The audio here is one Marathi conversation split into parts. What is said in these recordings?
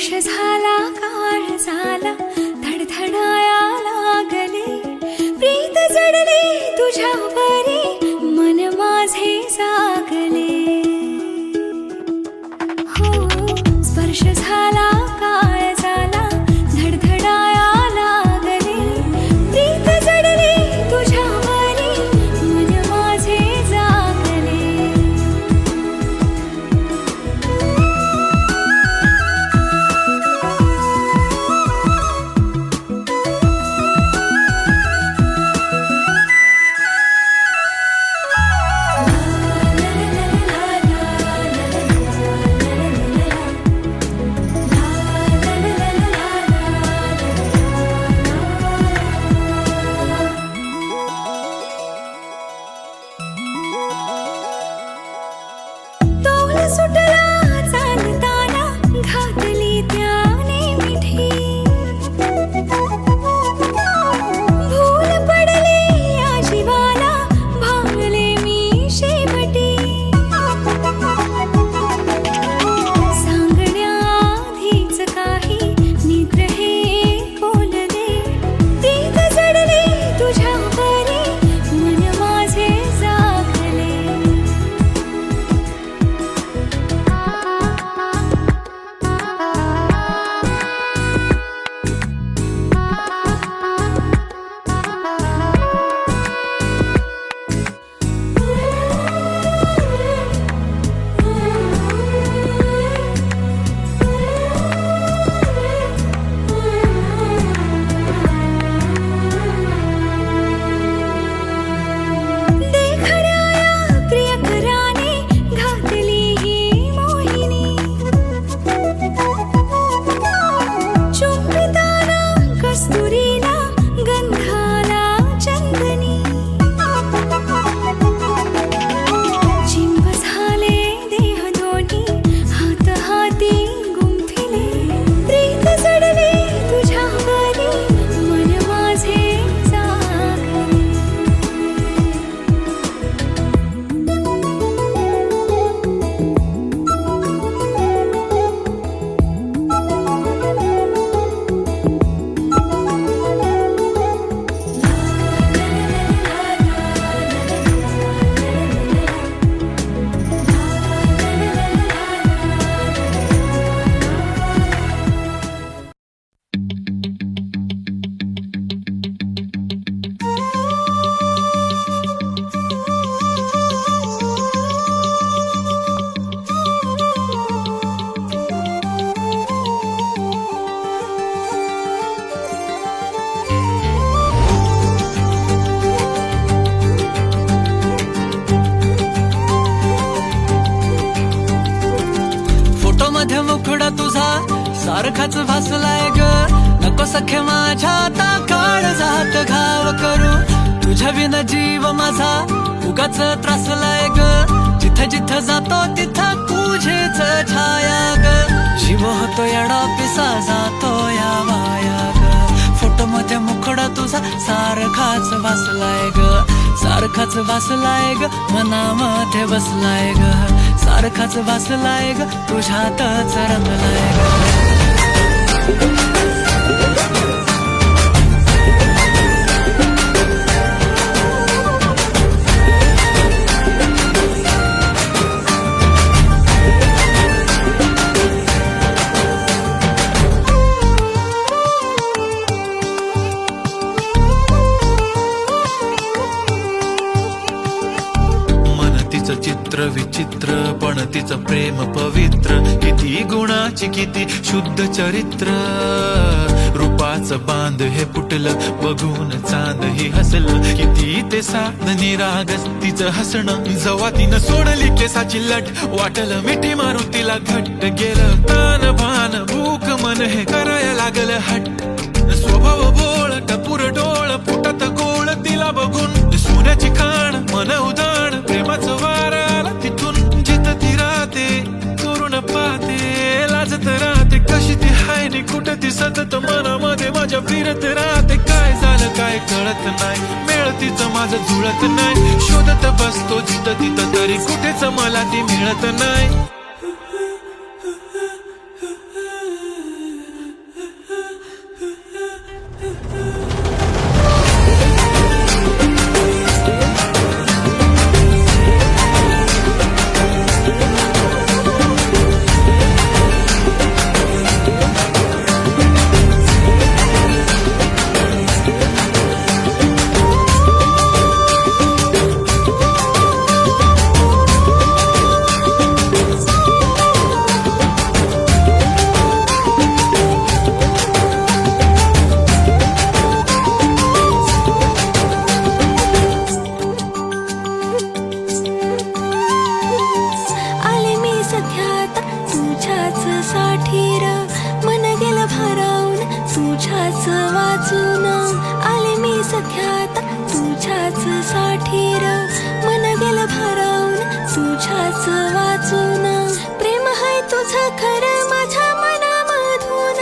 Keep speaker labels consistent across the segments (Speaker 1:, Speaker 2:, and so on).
Speaker 1: स्पर्श झाला काळ झाला धडधडाया लागले प्रीत जडले तुझ्यावरी मन माझे जागले हो स्पर्श झाला काळ झाला धडधडाया लागले प्रीत जडले तुझ्यावरी मन माझे जागले सुटला चालताना घातली त्याने मिठी भूल पडली या जीवाला भांगले मी शेवटी सांगण्याआधीच काही निद्र हे बोलले प्रीत जडले तुझ्यावरी मन माझे जागले कस्तुरीला गंधाला चंदनी चिंब झाले देह दोन्ही हात हाती गुंफिले प्रीत जडले तुझ्यावरी मन माझे जागले
Speaker 2: मध्ये मुखडा तुझा सारखाच भासलाय ग नको सखे माझ्या आता काळ जात घाव करू तुझ्या विना जीव माझा उगाच त्रासलाय ग जिथं जिथं जातो तिथं तुझेच छाया ग जीव होतो येडा पिसा जातो या वाया ग फोटो मध्ये मुखडा तुझा सारखाच भासलाय ग सारखाच भासलाय ग मनामध्ये बसलाय ग सारखाच भासलाय ग तुझ्यातच रंगलाय ग चित्र विचित्र पण तिचं प्रेम पवित्र किती गुणाची किती शुद्ध चरित्र रूपाचं बांध हे फुटलं बघून चांद ही हसलं किती ते साध निरागस तिचं हसणं जवा तिनं सोडली केसाची लट वाटलं मिठी मारून तिला घट्ट गेलं तान भान भूक मन हे करायला लागलं हट्ट स्वभाव बोळ टपूर डोळ फुटत गोळ तिला बघून सोन्याची खाण मन उदाण प्रेमाचं वार आलं तिथून जिथं ती राहते चोरून पाहते लाजत राहते कशी ती हाय नि कुठं ती सतत मनामध्ये माझ्या फिरत राहते काय झालं काय कळत नाही मेळ तिचं माझं जुळत नाही शोधत बसतो जिथं तिथं तरी कुठेच मला ती मिळत नाही
Speaker 1: तुझ्याच साठीर मन गेलं भारावून तुझ्याच वाचून आले मी सख्यात तुझ्याच साठीर मन गेलं भारावून तुझ्याच वाचून प्रेम हाय तुझं खरं माझ्या मनामधून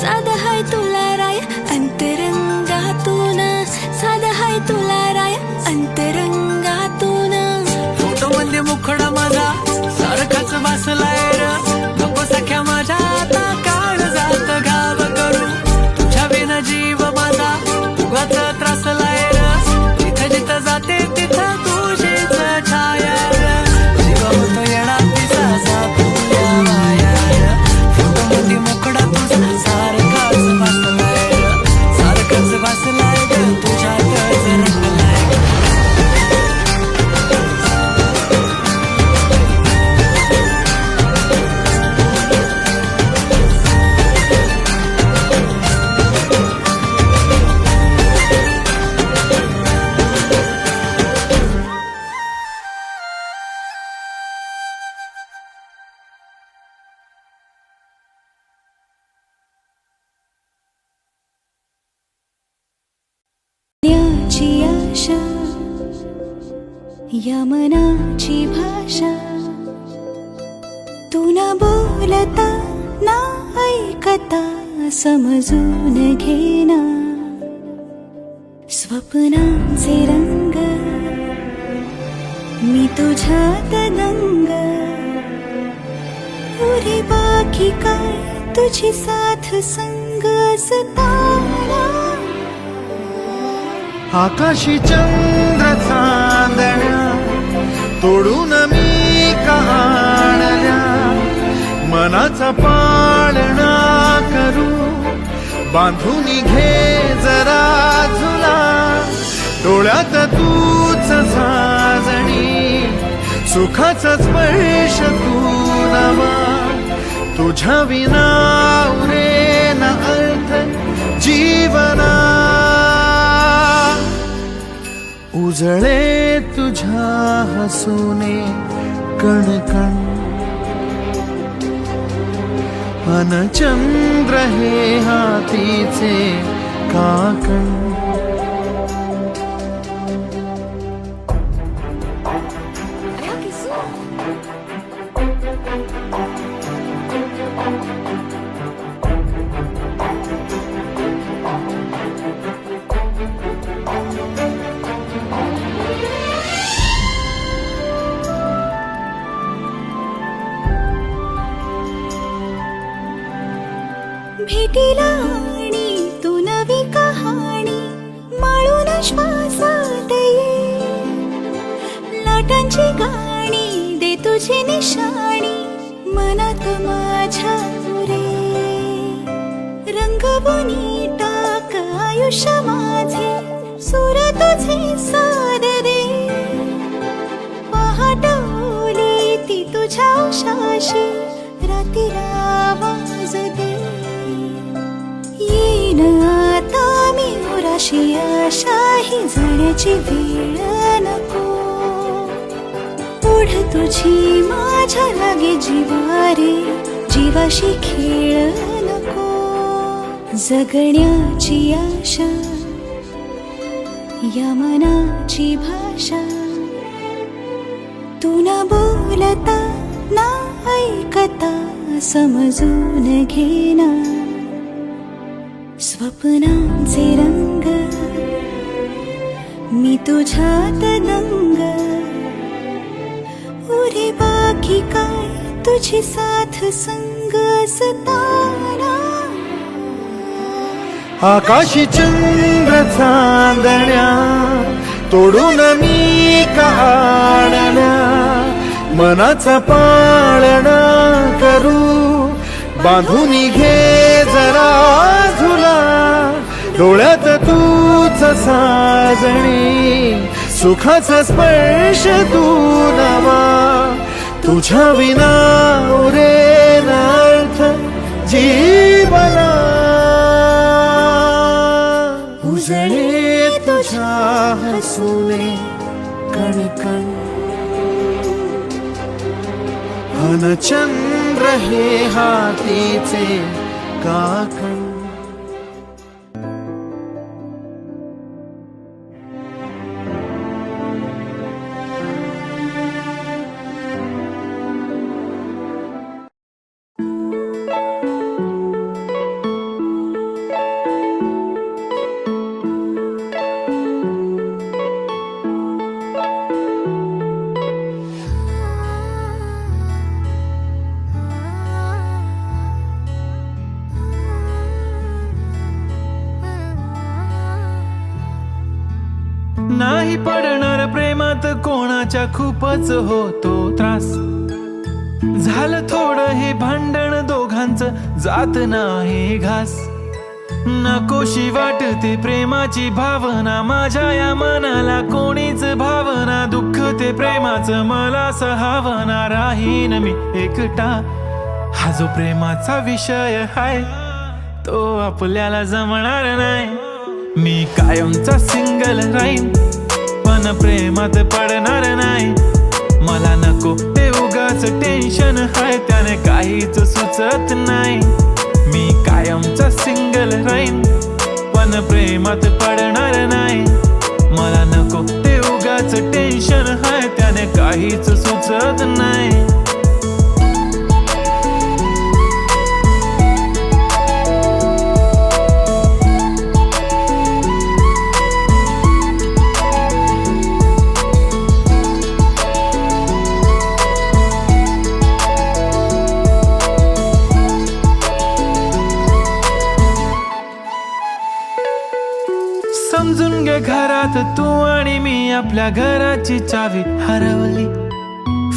Speaker 1: साधं हाय तुला राय अंतरंगातून साधं हाय तुला राय अंतरंगातून
Speaker 2: फोटो मध्ये मुखडा माझा सारखाच वाचलाय र नको सख्या माझ्या आता काळ जात गाव करू तुझ्या बिन जीव माझा उगाच त्रासलाय र जिथं जिथं जाते तिथं तुझीच छाया र जीव होतो येणार तिचा तुझ्या माया र फोटो मध्ये मुखडा तुझा सारखाच वाचलाय र सारखाच वाचलाय ग तुझ्यातच रंगलाय
Speaker 1: ची आशा या मनाची भाषा तू न बोलता ना ऐकता समजून घेना स्वप्नांचे रंग मी तुझ्यात दंग पुरे बाकी काय तुझी साथ संग असताना
Speaker 3: आकाशी चंद्र चांदण्या तोडून मी कहाणल्या मनाचा पाळणा करू बांधून घे जरा झुला डोळ्यात तूच साजणी सुखाचा स्पर्श तू नवा तुझ्या विना उरेन अर्थ जीवना उजळे तुझ्या हसूने कणकण अन चंद्र हे हातीचे काकण
Speaker 1: भेटीला आणि तू नवी कहाणी माळून श्वासात ये लाटांची गाणी दे तुझी निशाणी मनात माझ्या रे रंगवणी टाक आयुष्य माझे सूर तुझे सार रे पहाटवली ती तुझ्या उशाशी रातीला आवाज दे येईन आता मी उराशी आशाही जाण्याची वेळ नको पुढ तुझी माझ्या लागे जीवारे जीवाशी खेळ नको जगण्याची आशा या मनाची भाषा तू न बोलता ना ऐकता समजून घेना स्वप्नांचे रंग मी तुझ्यात दंग उरे बाकी काय तुझी साथ संग असताना
Speaker 3: आकाशी चंद्र चांदण्या तोडून मी कहाणल्या मनाचा पाळणा करू बांधून घे जरा झुला डोळ्यात तूच साजणी सुखाचा स्पर्श तू नवा तुझ्या विना उरेन अर्थ जीवना उजळे तुझ्या हसूने कणकण अन चंद्र चंद्र हे हातीचे काकण.
Speaker 2: नाही पडणार प्रेमात कोणाच्या खूपच होतो त्रास. झालं थोडं हे भांडण दोघांचं जात नाही घास. नकोशी वाटते प्रेमाची भावना माझ्या या मनाला कोणीच भावना. दुःख ते प्रेमाचं मला सहावना. राहीन मी एकटा हा जो प्रेमाचा विषय हाय तो आपल्याला जमणार नाही. मी कायमचा सिंगल राहीन पण प्रेमात पडणार नाही. मला नको ते उगाच टेन्शन हाय त्याने काहीच सुचत नाही. मी कायमचा सिंगल राहीन पण प्रेमात पडणार नाही. मला नको ते उगाच टेन्शन हाय त्याने काहीच सुचत नाही. समजून घे घरात तू आणि मी आपल्या घराची चावी हरवली.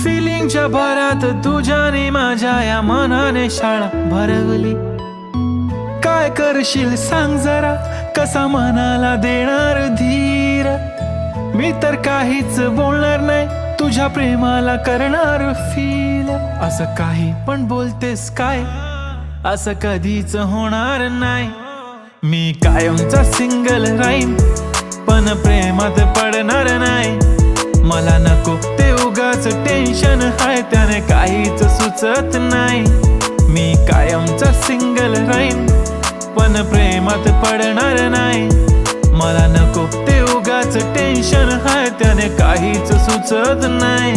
Speaker 2: फिलिंगच्या भरात तुझ्याने माझ्या या मनाने शाळा भरवली. काय करशील सांग जरा कसा मनाला देणार धीर. मी तर काहीच बोलणार नाही तुझ्या प्रेमाला करणार फील. असं काही पण बोलतेस काय असं कधीच होणार नाही. मी कायमचा सिंगल राहीन पण प्रेमात पडणार नाही. मला नको ते उगाच टेन्शन हाय त्याने काहीच सुचत नाही. मी कायमचा सिंगल राहीन पण प्रेमात पडणार नाही. मला नको ते उगाच टेन्शन हाय त्याने काहीच सुचत नाही.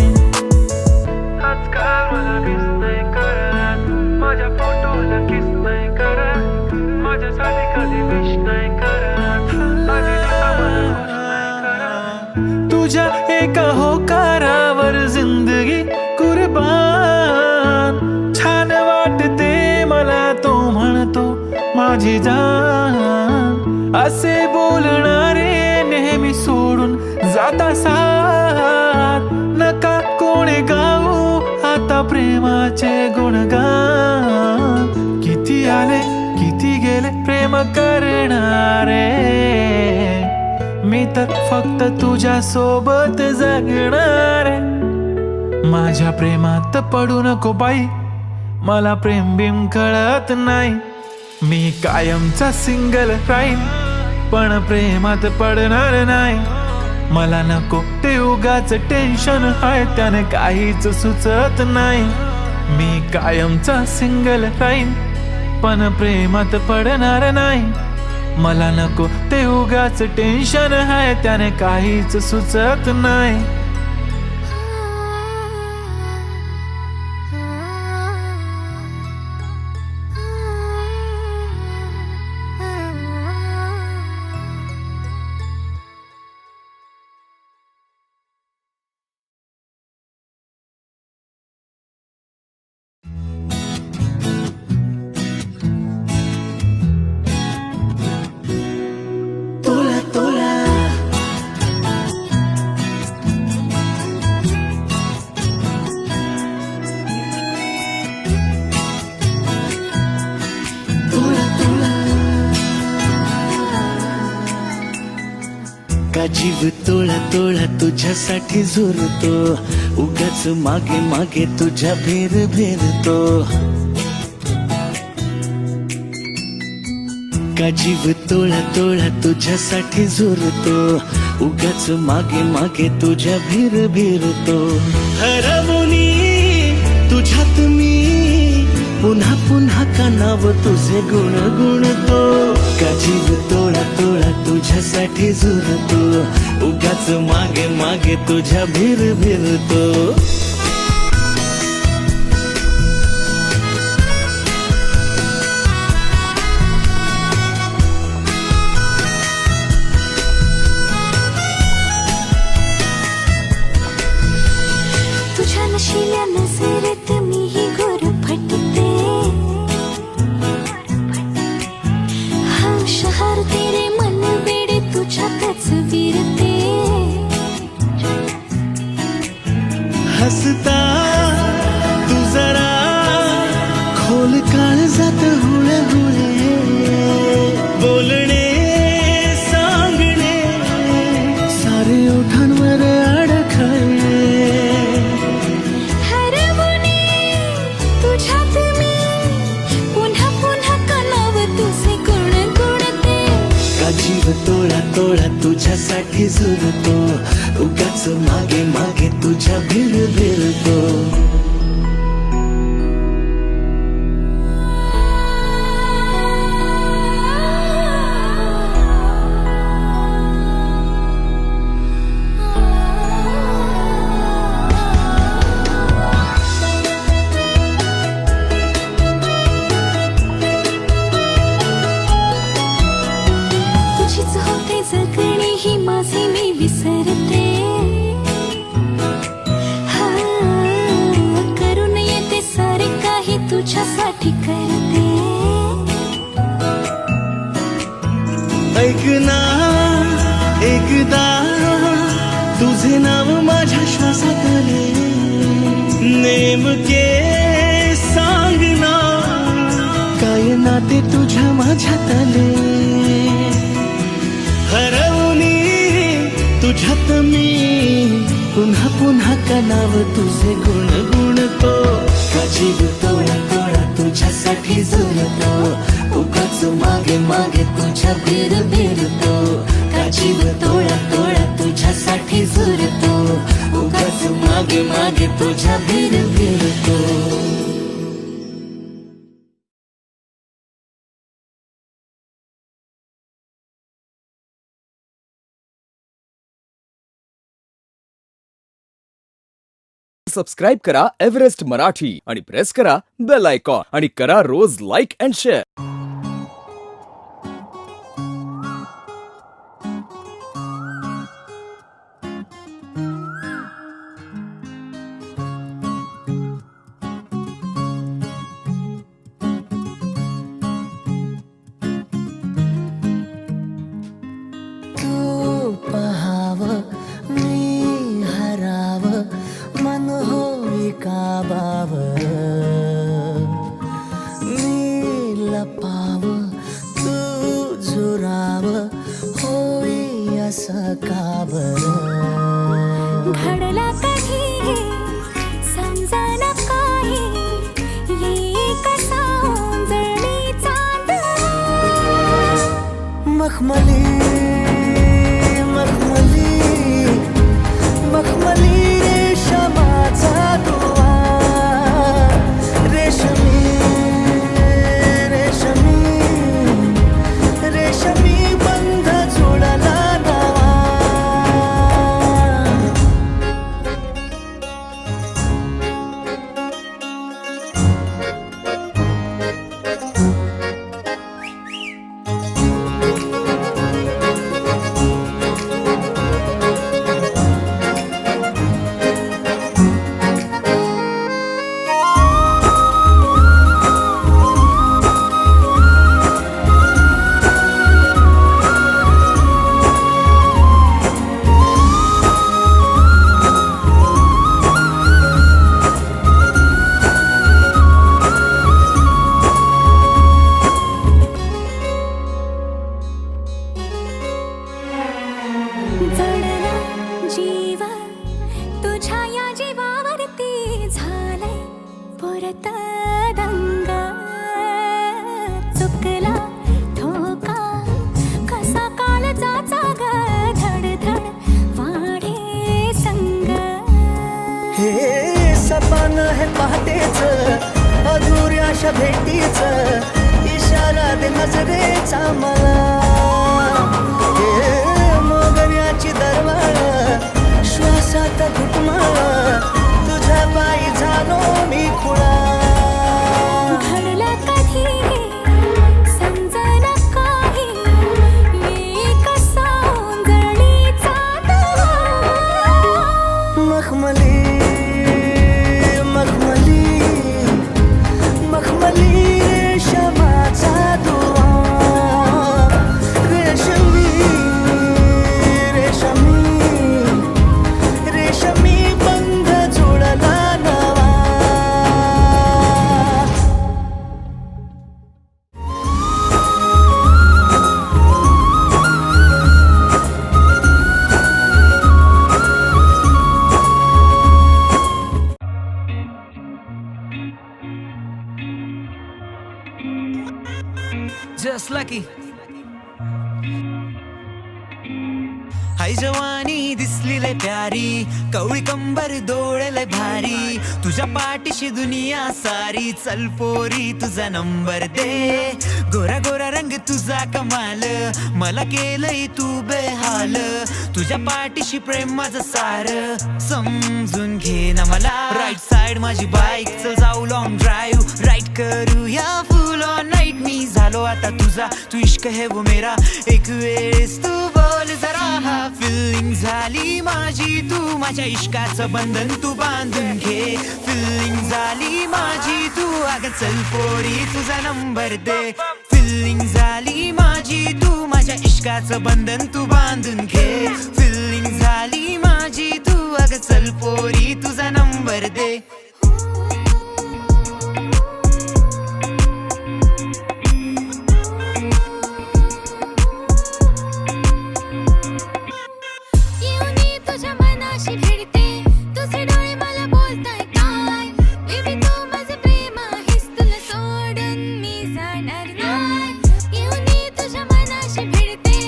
Speaker 2: आजकाल मला मिस नाही करत माझ्या फोटोला किस नाही करत. माझ्यासाठी कधी विश नाही करत. तुझ्या एका होकारावर जिंदगी कुर्बान. छान वाटते मला तो म्हणतो माझी जान. असे बोलणारे नेहमी सोडून जाता साथ. नका कोणी गाऊ आता प्रेमाचे गुणगान. किती आले किती गेले प्रेम करणारे. मी तर फक्त तुझ्या सोबत जगणार. माझ्या प्रेमात पडू नको बाई मला प्रेम बिम कळत नाही. मी कायमचा सिंगल राहीन पण प्रेमात पडणार नाही. मला नको ते उगाच टेन्शन हाय त्याने काहीच सुचत नाही. मी कायमचा सिंगल राहीन पण प्रेमात पडणार नाही. मला नको ते उगाच टेन्शन हाय त्याने काहीच सुचत नाही.
Speaker 4: का जीव तोळा तोळा तुझ्यासाठी झुरतो. उगाच मागे मागे तुझ्या भेर भेरतो. का जीव तोळा तोळा तुझ्यासाठी झुरतो. उगाच मागे मागे तुझ्या भेर भेरतो. हरवणी तुझ्यात मी पुन्हा कानाव तुझे गुण गुणतो का जीव तोळा तोळा तुझ्यासाठी झुरतो उगाच मागे मागे तुझ्या भिर भिरतो
Speaker 1: तुझ्या नशिल्या नजरेत मीही गुरफटते हा शहर तेरे मन वेडे तुझ्यातच विरते
Speaker 4: हसता तू जरा खोल काळजात हुळे हुळे बोलणे सांगणे सारे ओठांवर अडखळे
Speaker 1: हरवणे तुझ्यात मी पुन्हा पुन्हा कानाव तुझे गुण गुणते
Speaker 4: का जीव तोळा तोळा तुझ्यासाठी झुरतो उगाच मागे मागे तुझ्या भिर भिरतो
Speaker 1: तुझीच होते जगणे ही माझे मी विसरते हा करून येते सारे काही तुझ्यासाठी करते
Speaker 4: ऐक ना एकदा तुझे नाव माझ्या श्वासात आले नेमके सांग ना काय नाते तुझ्या माझ्यात आले हरवणी तुझ्यात मी पुन्हा पुन्हा कानाव तुझे गुण गुणतो का जीव तोळा तोळा तुझ्यासाठी झुरतो उगाच मागे मागे तुझ्या भिर भिरतो का जीव तोळा तोळा तुझ्यासाठी झुरतो उगाच मागे मागे तुझ्या भिर भिरतो
Speaker 5: सबस्क्राईब करा एव्हरेस्ट मराठी आणि प्रेस करा बेल आयकॉन आणि करा रोज लाईक अँड शेअर.
Speaker 6: तू पहाव मी हराव मन होई काबाव मी लपाव तू झुराव होई असं काबर
Speaker 1: घडला कधी समजायला काही ये कसा जळली चांद
Speaker 6: मखमली मखमली मखमली रेशमाचा दुवा रेशमी रेशमी रेशमी बंध जोडला नवा
Speaker 1: जडला जीव तुझ्या या जीवावरती झालंय परत दंग चुकला ठोका कसा काळजाचा ग धडधड वाढे संग
Speaker 6: हे सपन है पहाटेच अधुऱ्याशा भेटीच वाचा मला हे मोगऱ्याची दरवाळ श्वासात घुटमाळ तुझ्या पायी झालो मी खुळा
Speaker 1: घडलं कधी समजना काही कसा उंजळीचा तवा
Speaker 6: मखमली मखमली मखमली रेशमाचा दुवा रेशमी रेशमी रेशमी बंध जुळला नवा
Speaker 7: Just lucky. हाय जवानी दिसली लय प्यारी कवळी कंबर डोळे भारी तुझ्या पाठीशी दुनिया सारी चल पोरी तुझा नंबर दे गोरा गोरा रंग तुझा कमाल मला केलंय तू बेहाल तुझ्या पाठीशी प्रेम माझं सार समजून घे ना मला राईट साइड माझी बाईक चल जाऊ लॉंग ड्राईव्ह राईट करूया फुल ऑन नाईट मी झालो आता तुझा तू इश्क है वो मेरा एक वेळेस तू बोल जरा फिलिंग झाली माझी तू माझ्या इश्काचं बंधन तू बांधून घे फिलिंग झाली माझी तू अगं चल पोरी तुझा नंबर दे फिलिंग झाली माझी तू माझ्या इश्काचं बंधन तू बांधून घे फिलिंग झाली माझी तू अगं चल पोरी तुझा नंबर दे
Speaker 1: येऊनी तुझ्या मनाशी भिडते तुझे डोळे मला बोलताय काय बेबी तू माझं प्रेम आहेस तुला सोडून मी जाणार नाही येऊनी तुझ्या मनाशी भिडते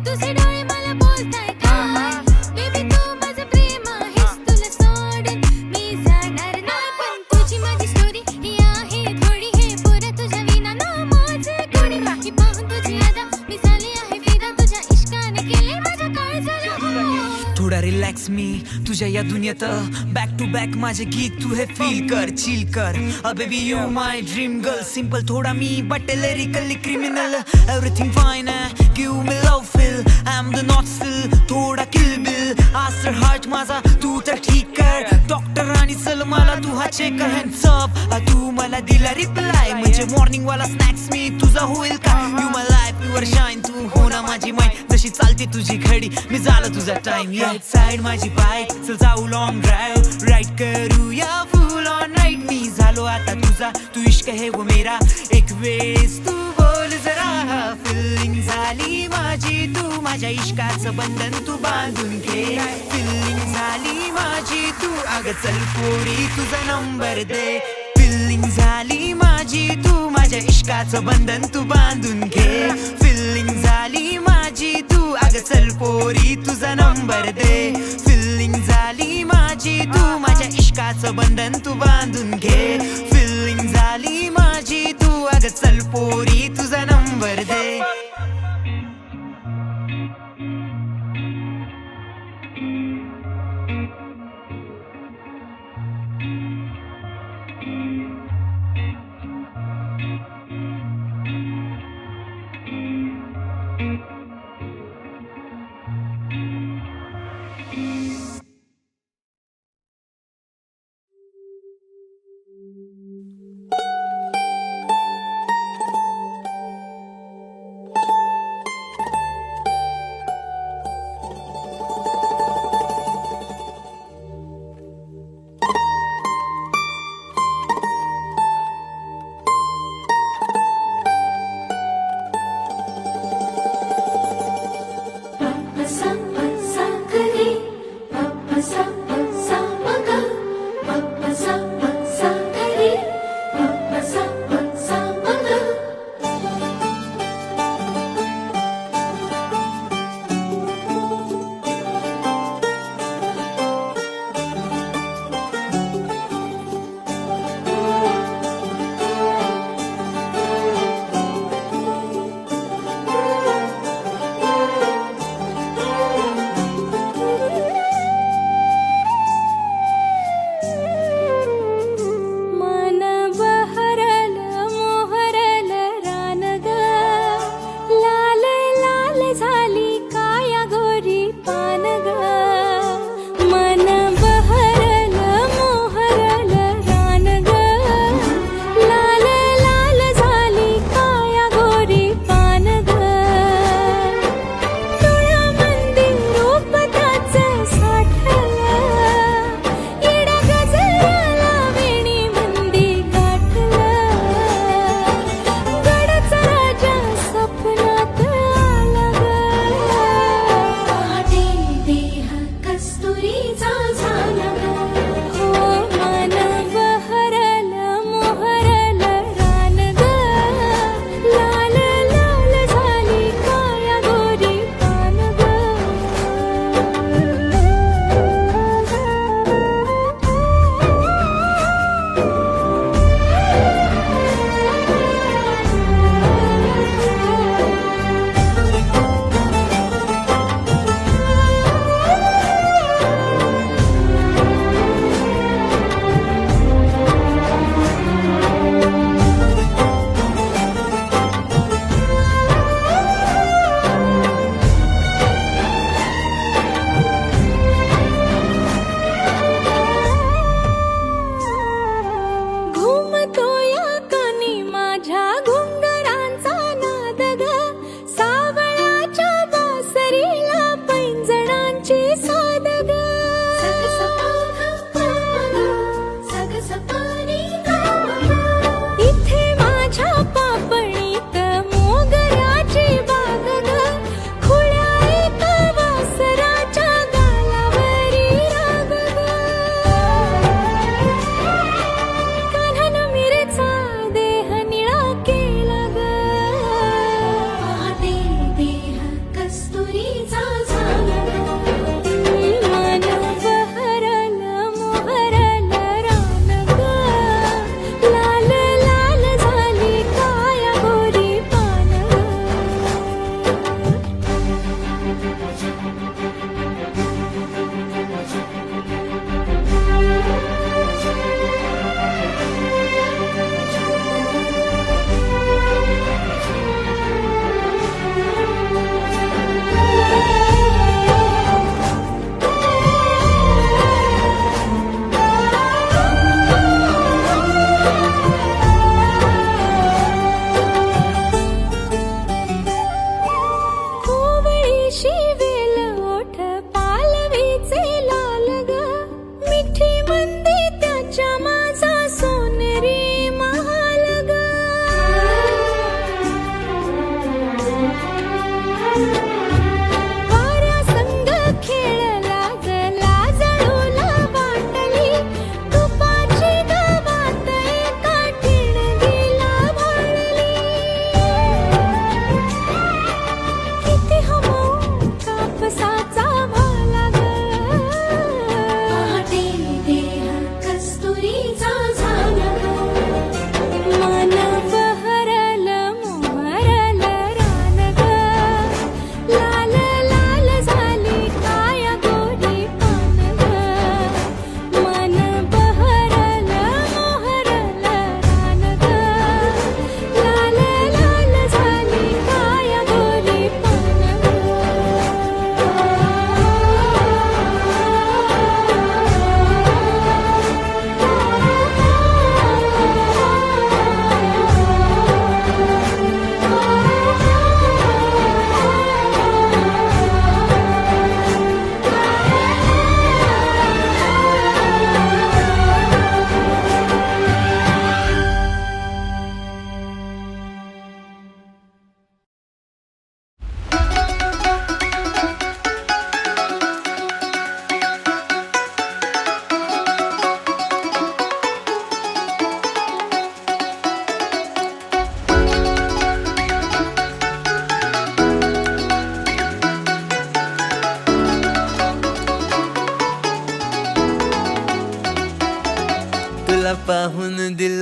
Speaker 1: तुझे डोळे मला बोलताय काय बेबी तू माझं प्रेम आहेस तुला सोडून मी जाणार नाही पण तुझी माझी स्टोरी ही आहे थोडी हे पुरं तुझ्या विना ना माझे कोणी ही पाहून तुझी अदा मी झाली आहे फिदा तुझ्या इश्काने केले माझ्या काळजाला
Speaker 7: थोडा रिलॅक्स मी तुझ्या या दुनियेत बॅक टू बॅक माझे गीत तू हे फील कर चिल कर baby you my dream girl simple थोडा मी but lyrically criminal everything fine give me love feel I am the not still थोडा किल बिल आज तर हार्ट माझा तू तर ठीक कर डॉक्टर आणि चल मला तू हा चेक कर हँड्स अप तू मला दिला रिप्लाय म्हणजे मॉर्निंग वाला स्नॅक्स मी तुझा होईल का you my life your shine तू हो ना माझी माइंड जशी चालते तुझी घडी मी झालं तुझा टाइम राईट साइड माझी बाईक चल जाऊ लॉंग ड्राईव्ह राईट करूया फुल ऑन नाईट मी झालो आता तुझा तू इश्क है वो मेरा एक वेळेस तू बोल जरा फिलिंग झाली माझी तू माझ्या इश्काचं बंधन तू बांधून घे फिलिंग झाली माझी तू अगं चल पोरी तुझा नंबर दे फिलिंग झाली माझी तू माझ्या इश्काचं बंधन तू बांधून घे फिलिंग झाली माझी तू अगं चल पोरी तुझा नंबर दे फिलिंग झाली माझी तू माझ्या इश्काचं बंधन तू बांधून घे फिलिंग झाली माझी तू अगं चल पोरी तुझा नंबर दे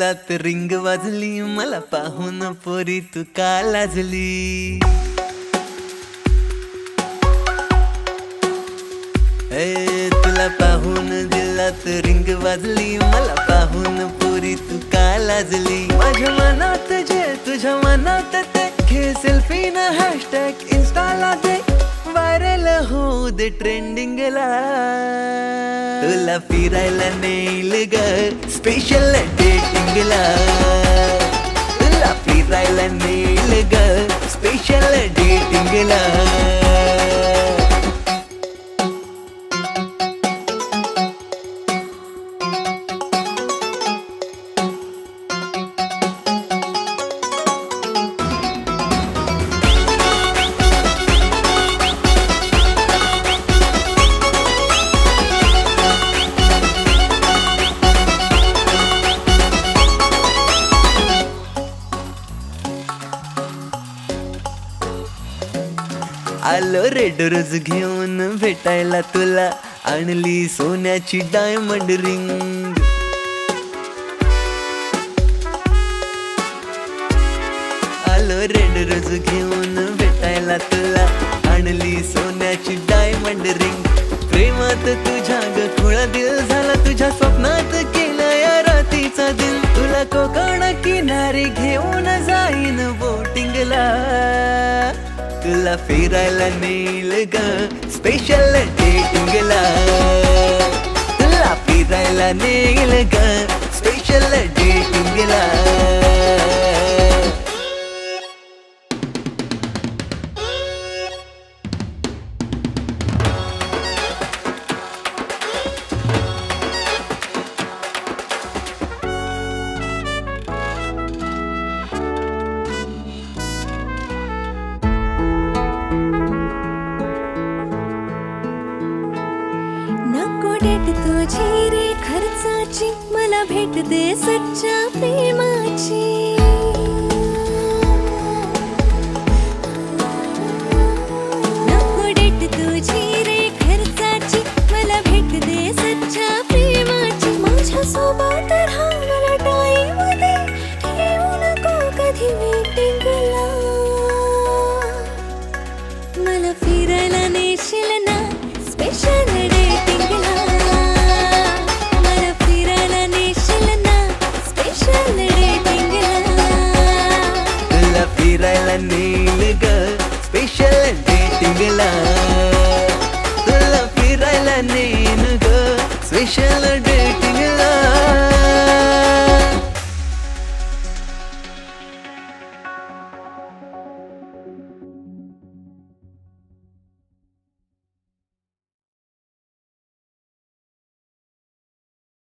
Speaker 6: दिलात रिंग वाजली मला पाहून पोरी तू का लाजली तुला पाहून दिलात रिंग वाजली मला पाहून पोरी तू का लाजली माझ्या मनात जे तुझ्या मनात ते घे सेल्फी न हॅशटॅग इन्स्टाला दे व्हायरल होऊ दे ट्रेंडिंगला तुला फिरायला नेईल ग स्पेशल डेटिंगला तुला फिरायला नेईल ग स्पेशल डेटिंगला आलो रेड रोज घेऊन भेटायला तुला आणली सोन्याची डायमंड रिंग आलो रेड रोज घेऊन भेटायला तुला आणली सोन्याची डायमंड रिंग प्रेमात तुझ्या ग खुळा दिल झाला तुझ्या स्वप्नात केला या रातीचा दिन तुला कोकण किनारी घेऊन जाईन बोटिंगला तुला फिरायला नेईल ग स्पेशल डेटिंगला तुला फिरायला नेईल ग स्पेशल डेटिंगला
Speaker 1: नको डेट तुझी रे खर्चाची मला भेट दे सच्च्या प्रेमाची नको डेट तुझी रे खर्चाची मला भेट दे सच्च्या प्रेमाची माझ्या सोबत राहा मला टाईम दे ठेवू नको कधी मीटिंगला मला फिरायला नेशील ना स्पेशल डेटिंगला मला फिरायला नेशील ना स्पेशल डेटिंगला
Speaker 6: तुला फिरायला नेईल ग स्पेशल डेटिंगला तुला फिरायला नेईन ग स्पेशल डेटिंगला